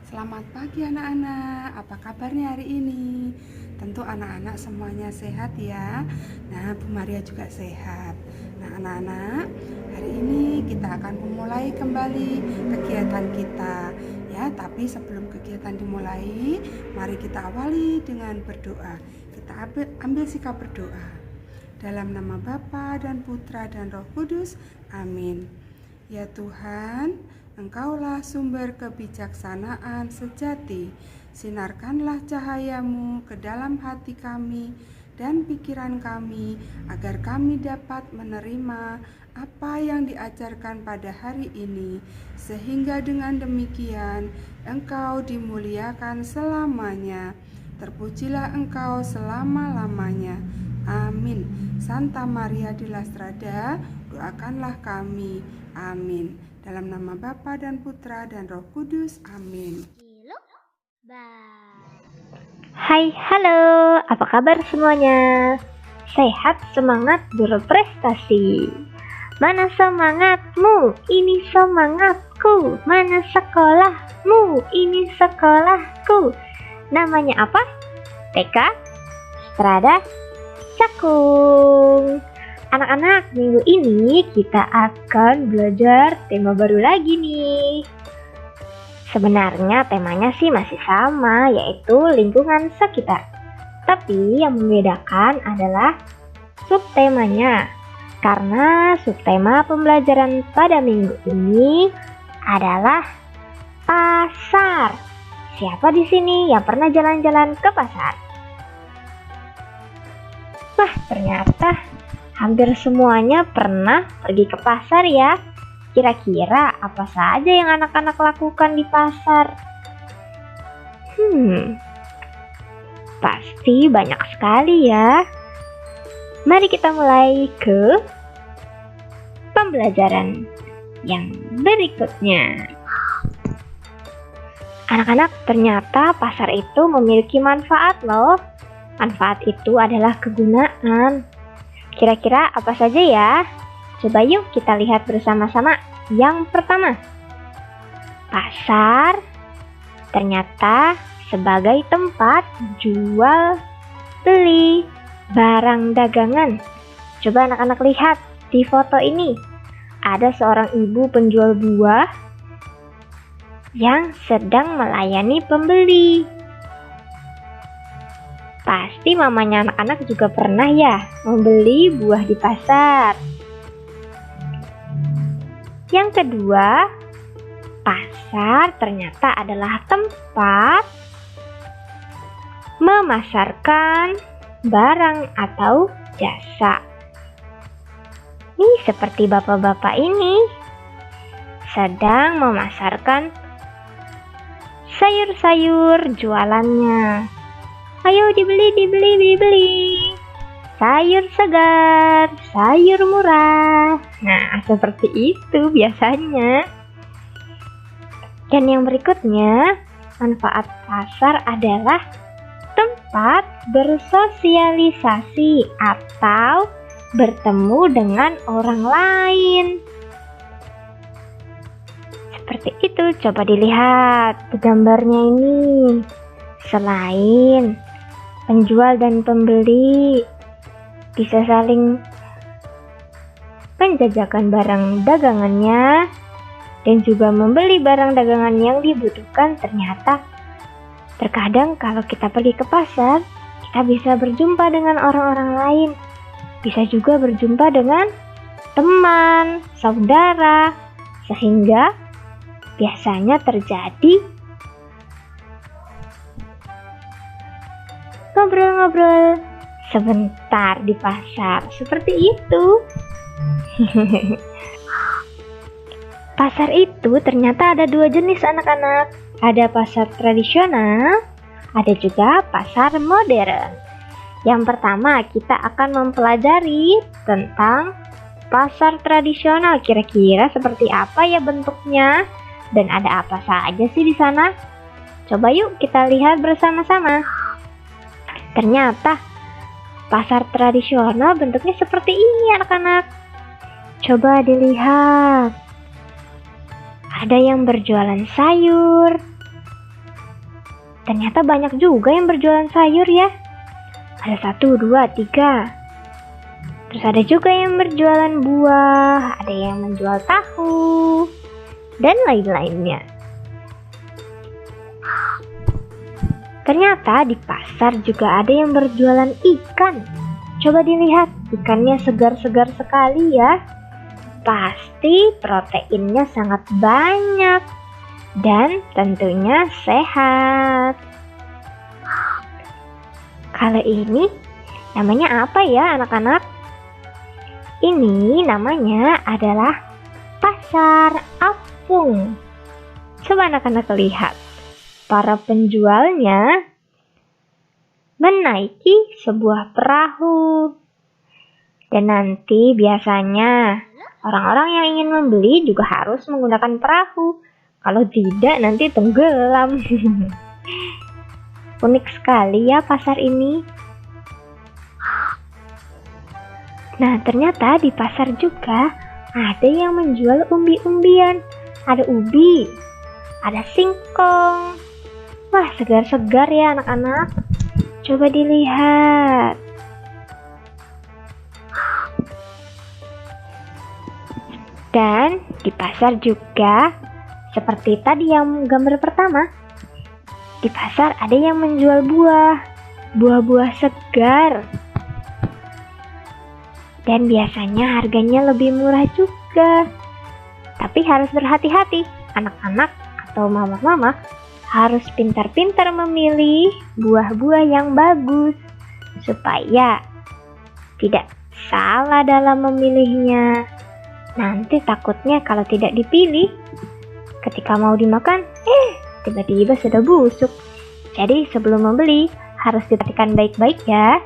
Selamat pagi anak-anak, apa kabarnya hari ini? Tentu anak-anak semuanya sehat ya. Nah, Bu Maria juga sehat. Nah anak-anak, hari ini kita akan memulai kembali kegiatan kita ya. Tapi sebelum kegiatan dimulai, mari kita awali dengan berdoa. Kita ambil sikap berdoa. Dalam nama Bapa dan Putra dan Roh Kudus, amin. Ya Tuhan, Engkaulah sumber kebijaksanaan sejati. Sinarkanlah cahayamu ke dalam hati kami dan pikiran kami, agar kami dapat menerima apa yang diajarkan pada hari ini, sehingga dengan demikian Engkau dimuliakan selamanya. Terpujilah Engkau selama-lamanya. Amin. Santa Maria di La Strada, doakanlah kami. Amin. Dalam nama Bapa dan Putra dan Roh Kudus. Amin. Hai, halo, apa kabar semuanya? Sehat, semangat, berprestasi. Mana semangatmu? Ini semangatku. Mana sekolahmu? Ini sekolahku. Namanya apa? TK Strada Cakung. Anak-anak, minggu ini kita akan belajar tema baru lagi nih. Sebenarnya temanya sih masih sama, yaitu lingkungan sekitar. Tapi yang membedakan adalah subtemanya. Karena subtema pembelajaran pada minggu ini adalah pasar. Siapa di sini yang pernah jalan-jalan ke pasar? Wah, ternyata hampir semuanya pernah pergi ke pasar ya. Kira-kira apa saja yang anak-anak lakukan di pasar? Pasti banyak sekali ya. Mari kita mulai ke pembelajaran yang berikutnya. Anak-anak, ternyata pasar itu memiliki manfaat loh. Manfaat itu adalah kegunaan. Kira-kira apa saja ya? Coba yuk kita lihat bersama-sama. Yang pertama, pasar ternyata sebagai tempat jual beli barang dagangan. Coba anak-anak lihat di foto ini. Ada seorang ibu penjual buah yang sedang melayani pembeli. Pasti mamanya anak-anak juga pernah ya membeli buah di pasar. Yang kedua, pasar ternyata adalah tempat memasarkan barang atau jasa. Nih seperti bapak-bapak ini sedang memasarkan sayur-sayur jualannya. Ayo dibeli. Sayur segar, sayur murah. Nah, seperti itu biasanya. Dan yang berikutnya, manfaat pasar adalah tempat bersosialisasi atau bertemu dengan orang lain. Seperti itu, coba dilihat di gambarnya ini. Selain penjual dan pembeli bisa saling menjajakan barang dagangannya dan juga membeli barang dagangan yang dibutuhkan. Ternyata terkadang kalau kita pergi ke pasar, kita bisa berjumpa dengan orang-orang lain. Bisa juga berjumpa dengan teman, saudara, sehingga biasanya terjadi ngobrol-ngobrol sebentar di pasar, seperti itu. Pasar itu ternyata ada dua jenis anak-anak. Ada pasar tradisional, ada juga pasar modern. Yang pertama kita akan mempelajari tentang pasar tradisional. Kira-kira seperti apa ya bentuknya dan ada apa saja sih di sana? Coba yuk kita lihat bersama-sama. Ternyata pasar tradisional bentuknya seperti ini anak-anak. Coba dilihat. Ada yang berjualan sayur, ternyata banyak juga yang berjualan sayur ya. Ada 1, 2, 3. Terus ada juga yang berjualan buah, ada yang menjual tahu, dan lain-lainnya. Ternyata di pasar juga ada yang berjualan ikan. Coba dilihat, ikannya segar-segar sekali ya. Pasti proteinnya sangat banyak dan tentunya sehat. Kalau ini namanya apa ya anak-anak? Ini namanya adalah pasar apung. Coba anak-anak lihat, para penjualnya menaiki sebuah perahu. Dan nanti biasanya orang-orang yang ingin membeli juga harus menggunakan perahu. Kalau tidak nanti tenggelam. Unik sekali ya pasar ini. Nah, ternyata di pasar juga ada yang menjual umbi-umbian. Ada ubi, ada singkong. Wah, segar-segar ya anak-anak. Coba dilihat. Dan di pasar juga, seperti tadi yang gambar pertama, di pasar ada yang menjual buah-buah segar. Dan biasanya harganya lebih murah juga. Tapi harus berhati-hati, anak-anak atau mama-mama harus pintar-pintar memilih buah-buah yang bagus supaya tidak salah dalam memilihnya. Nanti takutnya kalau tidak dipilih, ketika mau dimakan, tiba-tiba sudah busuk. Jadi sebelum membeli harus diperhatikan baik-baik ya.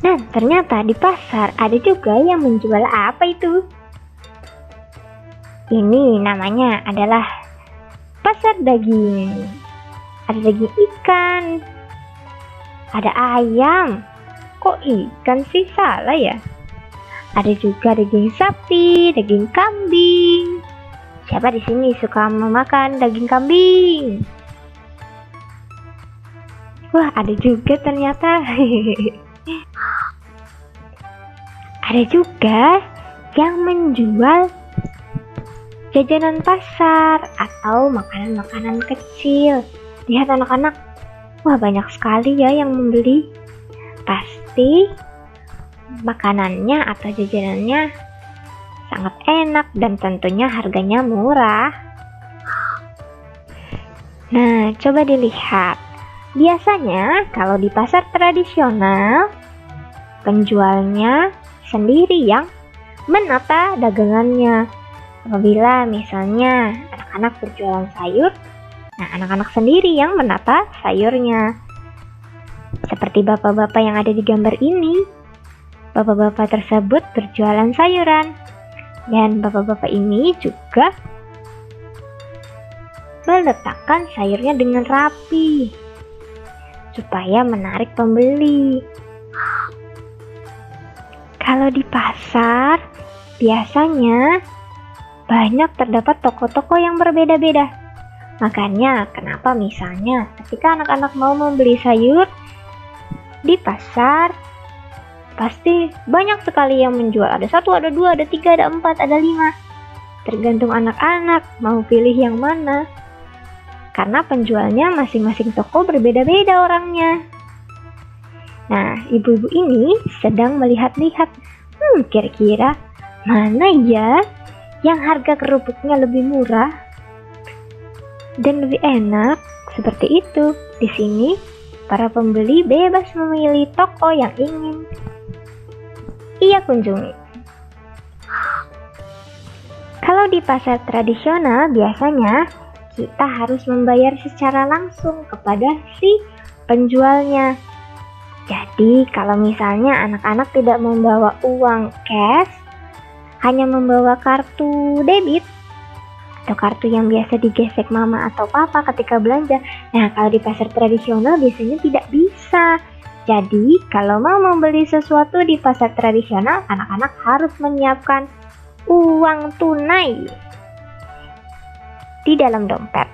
Nah, ternyata di pasar ada juga yang menjual apa itu? Ini namanya adalah pasar daging. Ada daging ikan, ada ayam. Kok ikan sih, salah ya? Ada juga daging sapi, daging kambing. Siapa di sini suka memakan daging kambing? Wah, ada juga ternyata. Ada juga yang menjual jajanan pasar atau makanan-makanan kecil. Lihat anak-anak, wah banyak sekali ya yang membeli. Pasti makanannya atau jajanannya sangat enak dan tentunya harganya murah. Nah, coba dilihat. Biasanya kalau di pasar tradisional, penjualnya sendiri yang menata dagangannya. Apabila misalnya anak-anak berjualan sayur, nah anak-anak sendiri yang menata sayurnya. Seperti bapak-bapak yang ada di gambar ini. Bapak-bapak tersebut berjualan sayuran. Dan bapak-bapak ini juga meletakkan sayurnya dengan rapi supaya menarik pembeli. Kalau di pasar, biasanya banyak terdapat toko-toko yang berbeda-beda. Makanya, kenapa misalnya ketika anak-anak mau membeli sayur di pasar, pasti banyak sekali yang menjual. Ada 1, ada 2, ada 3, ada 4, ada 5. Tergantung anak-anak mau pilih yang mana. Karena penjualnya masing-masing toko berbeda-beda orangnya. Nah, ibu-ibu ini sedang melihat-lihat, kira-kira mana ya yang harga kerupuknya lebih murah dan lebih enak. Seperti itu. Di sini, para pembeli bebas memilih toko yang ingin ia kunjungi. Kalau di pasar tradisional, biasanya kita harus membayar secara langsung kepada si penjualnya. Jadi kalau misalnya anak-anak tidak membawa uang cash, hanya membawa kartu debit atau kartu yang biasa digesek mama atau papa ketika belanja. Nah, kalau di pasar tradisional biasanya tidak bisa. Jadi kalau mau membeli sesuatu di pasar tradisional, anak-anak harus menyiapkan uang tunai di dalam dompet.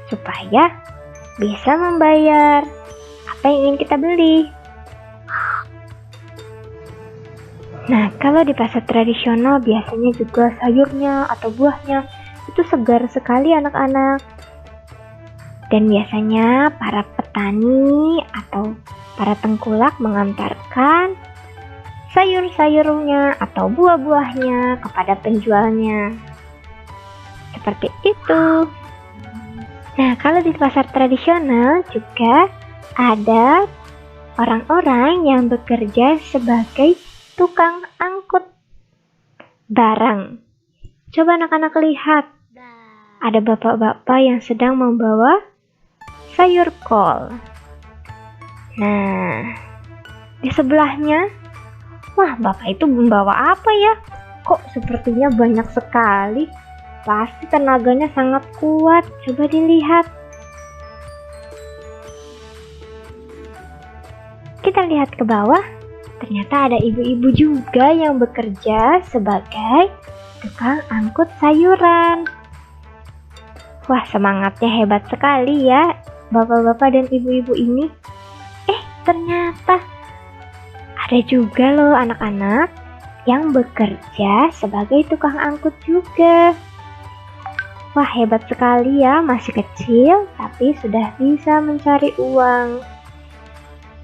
supaya bisa membayar apa yang ingin kita beli. Nah, kalau di pasar tradisional biasanya juga sayurnya atau buahnya itu segar sekali anak-anak. Dan biasanya para petani atau para tengkulak mengantarkan sayur-sayurnya atau buah-buahnya kepada penjualnya. Seperti itu. Nah, kalau di pasar tradisional juga ada orang-orang yang bekerja sebagai tukang angkut barang. Coba anak-anak lihat. Ada bapak-bapak yang sedang membawa sayur kol. Nah, di sebelahnya, wah, bapak itu membawa apa ya? Kok sepertinya banyak sekali? Pasti tenaganya sangat kuat. Coba dilihat. Kita lihat ke bawah. Ternyata ada ibu-ibu juga yang bekerja sebagai tukang angkut sayuran. Wah, semangatnya hebat sekali ya bapak-bapak dan ibu-ibu ini. Ternyata ada juga loh anak-anak yang bekerja sebagai tukang angkut juga. Wah, hebat sekali ya, masih kecil tapi sudah bisa mencari uang.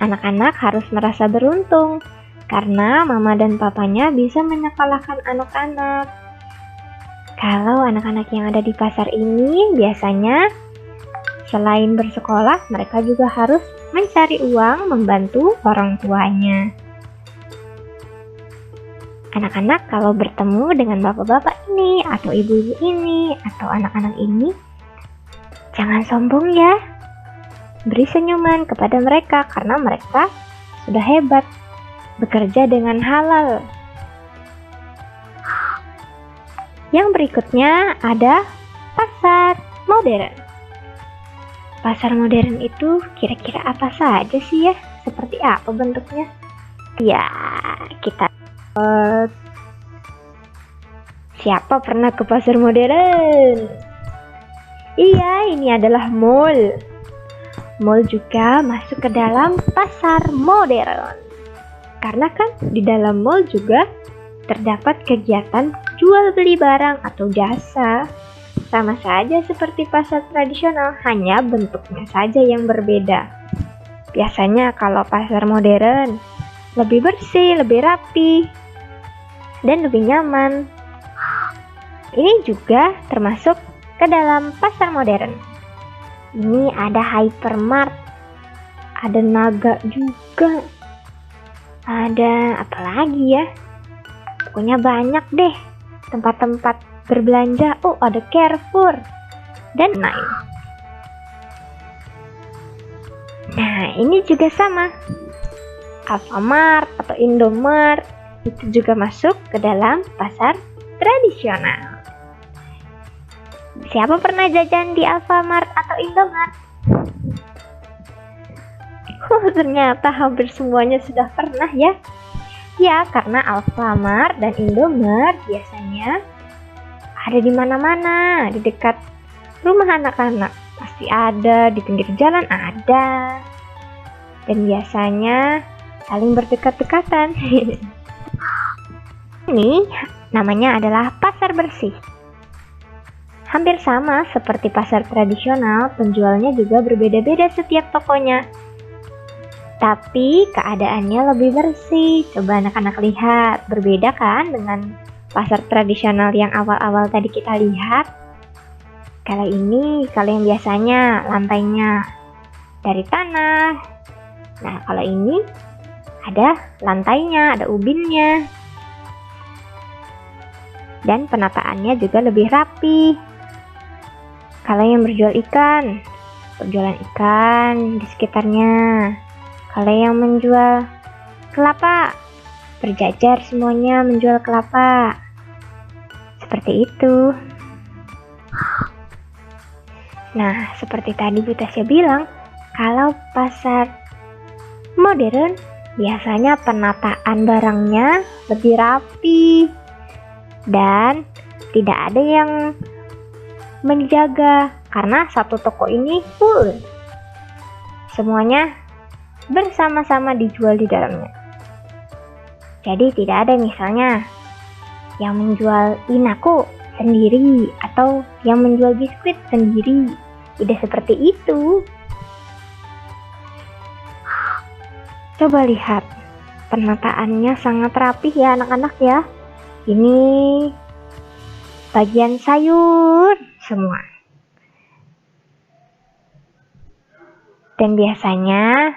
Anak-anak harus merasa beruntung karena mama dan papanya bisa menyekolahkan anak-anak. Kalau anak-anak yang ada di pasar ini biasanya selain bersekolah, mereka juga harus mencari uang membantu orang tuanya. Anak-anak kalau bertemu dengan bapak-bapak ini atau ibu-ibu ini atau anak-anak ini, jangan sombong ya. Beri senyuman kepada mereka karena mereka sudah hebat bekerja dengan halal. Yang berikutnya ada pasar modern. Pasar modern itu kira-kira apa saja sih ya? Seperti apa bentuknya? Ya, kita siapa pernah ke pasar modern? Iya, ini adalah mall. Mall juga masuk ke dalam pasar modern. Karena kan di dalam mall juga terdapat kegiatan jual beli barang atau jasa. Sama saja seperti pasar tradisional, hanya bentuknya saja yang berbeda. Biasanya kalau pasar modern lebih bersih, lebih rapi, dan lebih nyaman. Ini juga termasuk ke dalam pasar modern. Ini ada hypermart, ada Naga juga, ada apa lagi ya? Pokoknya banyak deh tempat-tempat berbelanja. Oh, ada Carrefour dan lain. Nah, ini juga sama. Alfamart atau Indomart itu juga masuk ke dalam pasar tradisional. Siapa pernah jajan di Alfamart atau Indomart? Ternyata hampir semuanya sudah pernah ya. Ya, karena Alfamart dan Indomart biasanya ada di mana-mana, di dekat rumah anak-anak. Pasti ada, di pinggir jalan ada. Dan biasanya saling berdekat-dekatan. Ini namanya adalah pasar bersih. Hampir sama seperti pasar tradisional, penjualnya juga berbeda-beda setiap tokonya. Tapi keadaannya lebih bersih. Coba anak-anak lihat, berbeda kan dengan pasar tradisional yang awal-awal tadi kita lihat. Kalau yang biasanya lantainya dari tanah. Nah, kalau ini ada lantainya, ada ubinnya. Dan penataannya juga lebih rapi. Kalau yang berjual ikan, berjualan ikan di sekitarnya. Kalau yang menjual kelapa, berjajar semuanya menjual kelapa. Seperti itu. Nah, seperti tadi Bu Tasya bilang, kalau pasar modern, biasanya penataan barangnya lebih rapi. Dan tidak ada yang menjaga karena satu toko ini full. Semuanya bersama-sama dijual di dalamnya. Jadi tidak ada misalnya yang menjual inako sendiri atau yang menjual biskuit sendiri. Tidak seperti itu. Coba lihat, penataannya sangat rapih ya anak-anak ya. Ini bagian sayur semua. Dan biasanya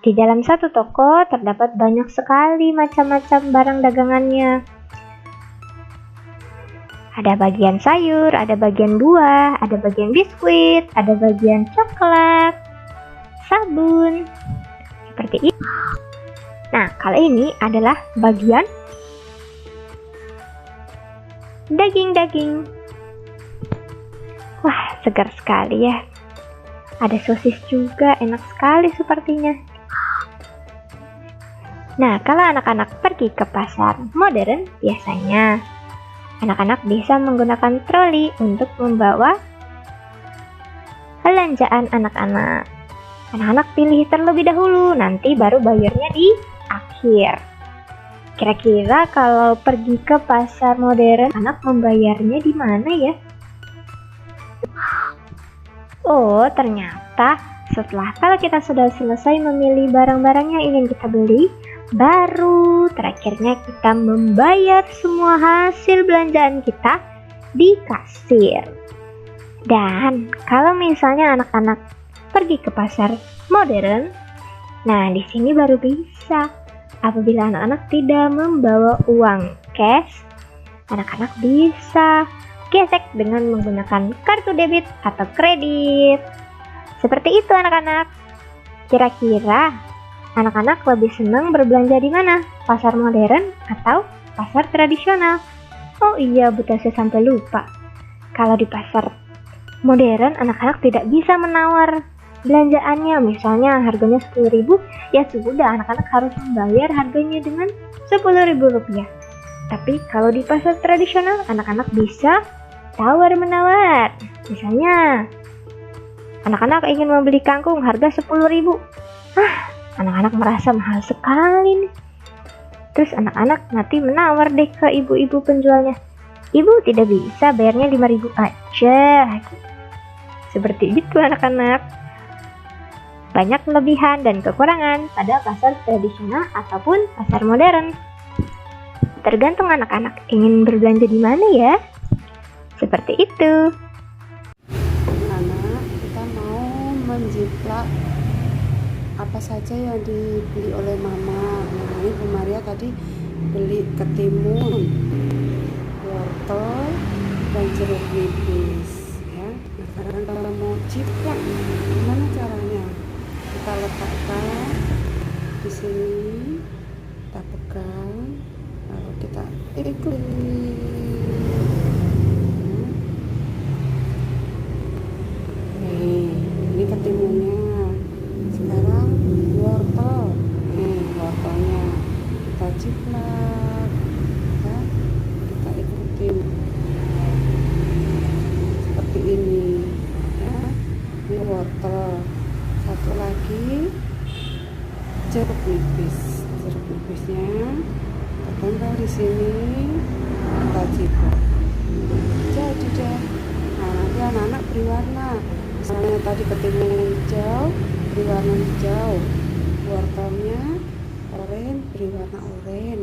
di dalam satu toko terdapat banyak sekali macam-macam barang dagangannya. Ada bagian sayur, ada bagian buah, ada bagian biskuit, ada bagian coklat, sabun, seperti itu. Nah, kali ini adalah bagian daging-daging. Wah, segar sekali ya. Ada sosis juga, enak sekali sepertinya. Nah, kalau anak-anak pergi ke pasar modern, biasanya anak-anak bisa menggunakan troli untuk membawa belanjaan anak-anak. Anak-anak pilih terlebih dahulu, nanti baru bayarnya di akhir. Kira-kira kalau pergi ke pasar modern, anak membayarnya di mana ya? Oh, ternyata kalau kita sudah selesai memilih barang-barang yang ingin kita beli, baru terakhirnya kita membayar semua hasil belanjaan kita di kasir. Dan kalau misalnya anak-anak pergi ke pasar modern, nah di sini baru bisa. Apabila anak-anak tidak membawa uang cash, anak-anak bisa gesek dengan menggunakan kartu debit atau kredit. Seperti itu anak-anak. Kira-kira anak-anak lebih senang berbelanja di mana? Pasar modern atau pasar tradisional? Oh iya, betul, saya sampai lupa. Kalau di pasar modern, anak-anak tidak bisa menawar belanjaannya. Misalnya harganya 10.000, ya sudah, anak-anak harus membayar harganya dengan 10.000 rupiah. Tapi kalau di pasar tradisional, anak-anak bisa tawar-menawar. Misalnya, anak-anak ingin membeli kangkung harga 10.000. Anak-anak merasa mahal sekali nih. Terus anak-anak nanti menawar deh ke ibu-ibu penjualnya. Ibu, tidak bisa, bayarnya 5.000 aja. Seperti itu anak-anak. Banyak kelebihan dan kekurangan pada pasar tradisional ataupun pasar modern. Tergantung anak-anak ingin berbelanja di mana ya. Seperti itu. Anak, kita mau menjiplak apa saja yang dibeli oleh mama. Nah, ini Bu Maria tadi beli ketimun, wortel, dan jeruk nipis ya. Nah, sekarang kalau mau jiplak, gimana caranya? Kita letakkan di sini, kita pegang, lalu kita ikut. Ini ketimunnya. Sekarang wortel. Wortelnya kita jiplak, kita ikutin seperti ini ya. Ini wortel. Satu lagi jeruk nipis. Jeruk nipisnya kita tempel di sini, kita jiplak. Jadi deh. Nah, nanti anak-anak beri warna. Misalnya tadi ketimun hijau, beri warna hijau. Wortelnya oranye, beri warna oranye.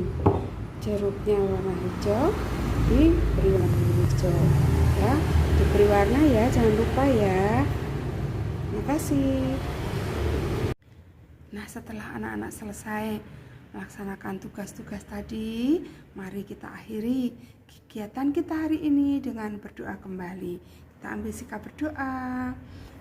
Jeruknya warna hijau, diberi warna hijau. Ya, diberi warna ya, jangan lupa ya. Terima kasih. Nah, setelah anak-anak selesai melaksanakan tugas-tugas tadi, mari kita akhiri kegiatan kita hari ini dengan berdoa kembali. Kita ambil sikap berdoa.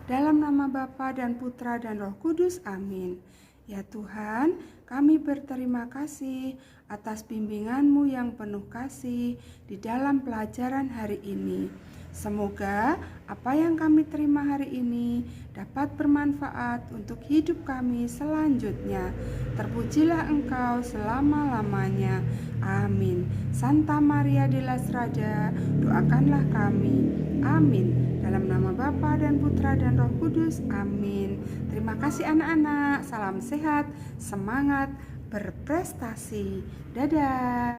Dalam nama Bapa dan Putra dan Roh Kudus, amin. Ya Tuhan, kami berterima kasih atas bimbingan-Mu yang penuh kasih di dalam pelajaran hari ini. Semoga apa yang kami terima hari ini dapat bermanfaat untuk hidup kami selanjutnya. Terpujilah Engkau selama-lamanya. Amin. Santa Maria de la Strada, doakanlah kami. Amin. Dalam Dalam nama Bapa dan Putra dan Roh Kudus, amin. Terima kasih anak-anak, salam sehat, semangat, berprestasi. Dadah.